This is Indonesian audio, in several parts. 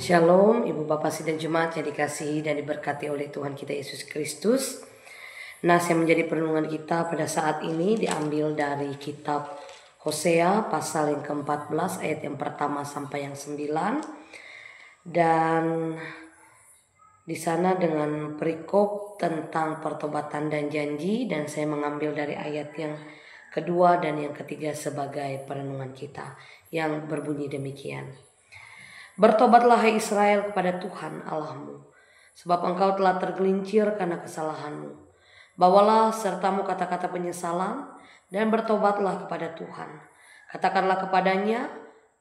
Shalom, Ibu Bapak Sidang Jemaat yang dikasihi dan diberkati oleh Tuhan kita Yesus Kristus. Nas yang menjadi perenungan kita pada saat ini diambil dari kitab Hosea pasal yang ke-14 ayat yang pertama sampai yang 9. Dan di sana dengan perikop tentang pertobatan dan janji, dan saya mengambil dari ayat yang kedua dan yang ketiga sebagai perenungan kita yang berbunyi demikian. Bertobatlah hai Israel kepada Tuhan Allahmu, sebab engkau telah tergelincir karena kesalahanmu. Bawalah sertamu kata-kata penyesalan dan bertobatlah kepada Tuhan. Katakanlah kepadanya,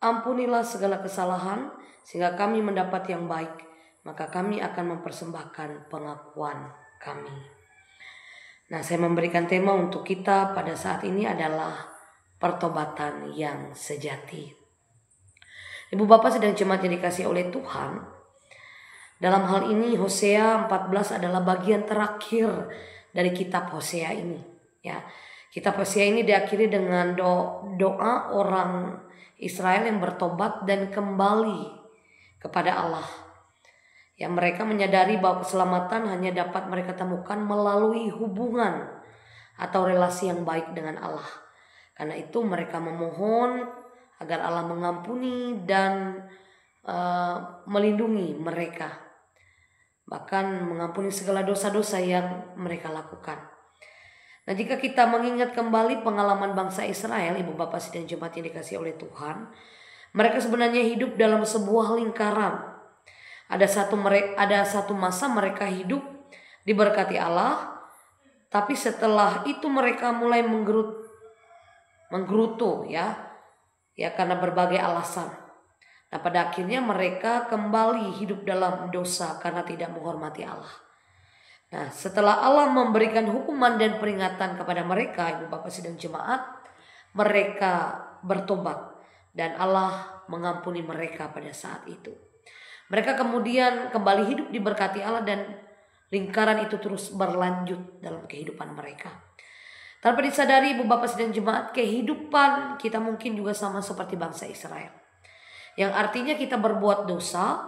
ampunilah segala kesalahan sehingga kami mendapat yang baik, maka kami akan mempersembahkan pengakuan kami. Nah, saya memberikan tema untuk kita pada saat ini adalah pertobatan yang sejati. Ibu Bapak Sidang Jemaat yang dikasihi oleh Tuhan, dalam hal ini Hosea 14 adalah bagian terakhir dari kitab Hosea ini. Ya, kitab Hosea ini diakhiri dengan doa orang Israel yang bertobat dan kembali kepada Allah. Yang mereka menyadari bahwa keselamatan hanya dapat mereka temukan melalui hubungan atau relasi yang baik dengan Allah. Karena itu mereka memohon agar Allah mengampuni dan melindungi mereka, bahkan mengampuni segala dosa-dosa yang mereka lakukan. Nah, jika kita mengingat kembali pengalaman bangsa Israel, Ibu Bapak Sidang Jemaat yang dikasihi oleh Tuhan, mereka sebenarnya hidup dalam sebuah lingkaran. Ada satu masa mereka hidup diberkati Allah, tapi setelah itu mereka mulai menggerutu ya karena berbagai alasan. Nah, pada akhirnya mereka kembali hidup dalam dosa karena tidak menghormati Allah. Nah, setelah Allah memberikan hukuman dan peringatan kepada mereka, Ibu Bapak Sidang Jemaat, mereka bertobat dan Allah mengampuni mereka pada saat itu. Mereka kemudian kembali hidup diberkati Allah dan lingkaran itu terus berlanjut dalam kehidupan mereka. Tanpa disadari Ibu Bapak Sidang Jemaat, kehidupan kita mungkin juga sama seperti bangsa Israel. Yang artinya kita berbuat dosa,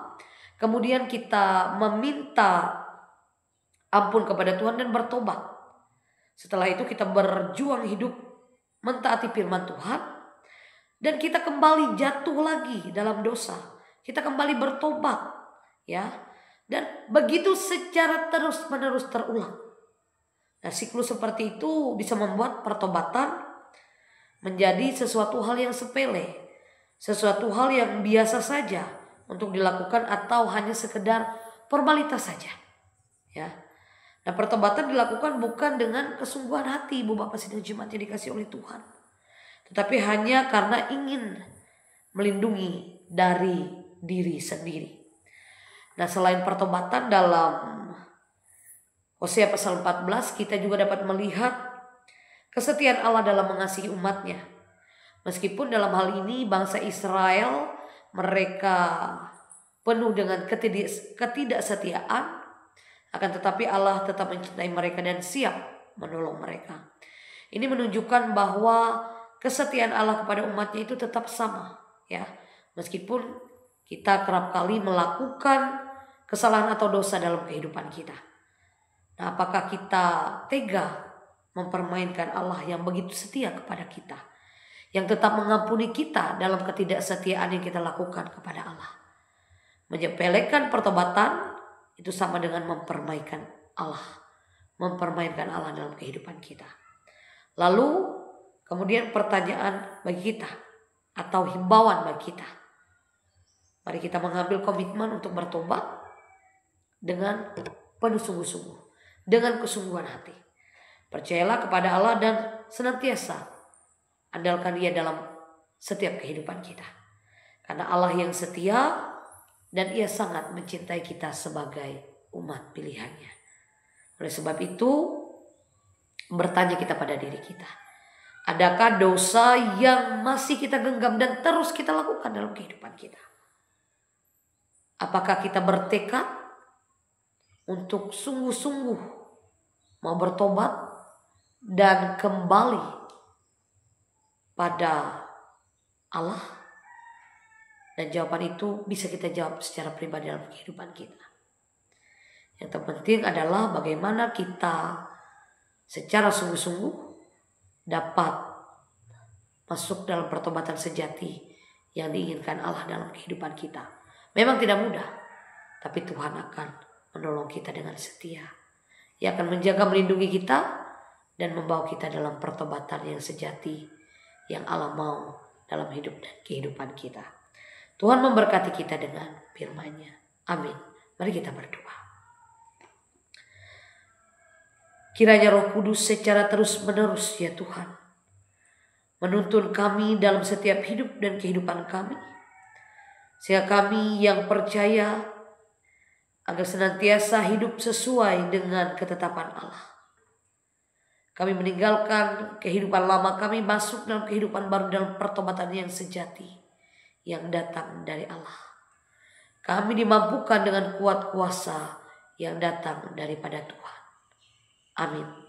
kemudian kita meminta ampun kepada Tuhan dan bertobat. Setelah itu kita berjuang hidup mentaati firman Tuhan, dan kita kembali jatuh lagi dalam dosa. Kita kembali bertobat, ya. Dan begitu secara terus-menerus terulang. Nah, siklus seperti itu bisa membuat pertobatan menjadi sesuatu hal yang sepele, sesuatu hal yang biasa saja untuk dilakukan atau hanya sekedar formalitas saja. Ya. Nah, pertobatan dilakukan bukan dengan kesungguhan hati, Ibu Bapak Sidang Jemaat yang dikasihi oleh Tuhan, tetapi hanya karena ingin melindungi dari diri sendiri. Nah, selain pertobatan dalam Hosea pasal 14, kita juga dapat melihat kesetiaan Allah dalam mengasihi umatnya. Meskipun dalam hal ini bangsa Israel mereka penuh dengan ketidaksetiaan, akan tetapi Allah tetap mencintai mereka dan siap menolong mereka. Ini menunjukkan bahwa kesetiaan Allah kepada umatnya itu tetap sama, ya. Meskipun kita kerap kali melakukan kesalahan atau dosa dalam kehidupan kita. Nah, apakah kita tega mempermainkan Allah yang begitu setia kepada kita, yang tetap mengampuni kita dalam ketidaksetiaan yang kita lakukan kepada Allah? Menyepelekan pertobatan itu sama dengan mempermainkan Allah dalam kehidupan kita. Lalu kemudian pertanyaan bagi kita atau himbauan bagi kita, mari kita mengambil komitmen untuk bertobat dengan penuh sungguh-sungguh, dengan kesungguhan hati. Percayalah kepada Allah dan senantiasa andalkan Dia dalam setiap kehidupan kita. Karena Allah yang setia dan Ia sangat mencintai kita sebagai umat pilihannya. Oleh sebab itu, bertanya kita pada diri kita, adakah dosa yang masih kita genggam dan terus kita lakukan dalam kehidupan kita? Apakah kita bertekad untuk sungguh-sungguh mau bertobat dan kembali pada Allah? Dan jawaban itu bisa kita jawab secara pribadi dalam kehidupan kita. Yang terpenting adalah bagaimana kita secara sungguh-sungguh dapat masuk dalam pertobatan sejati yang diinginkan Allah dalam kehidupan kita. Memang tidak mudah, tapi Tuhan akan menolong kita dengan setia. Ia akan menjaga, melindungi kita, dan membawa kita dalam pertobatan yang sejati yang Allah mau dalam hidup dan kehidupan kita. Tuhan memberkati kita dengan firman-Nya. Amin. Mari kita berdoa. Kiranya Roh Kudus secara terus-menerus ya Tuhan, menuntun kami dalam setiap hidup dan kehidupan kami. Sehingga kami yang percaya agar senantiasa hidup sesuai dengan ketetapan Allah. Kami meninggalkan kehidupan lama kami, masuk dalam kehidupan baru dalam pertobatan yang sejati yang datang dari Allah. Kami dimampukan dengan kuat kuasa yang datang daripada Tuhan. Amin.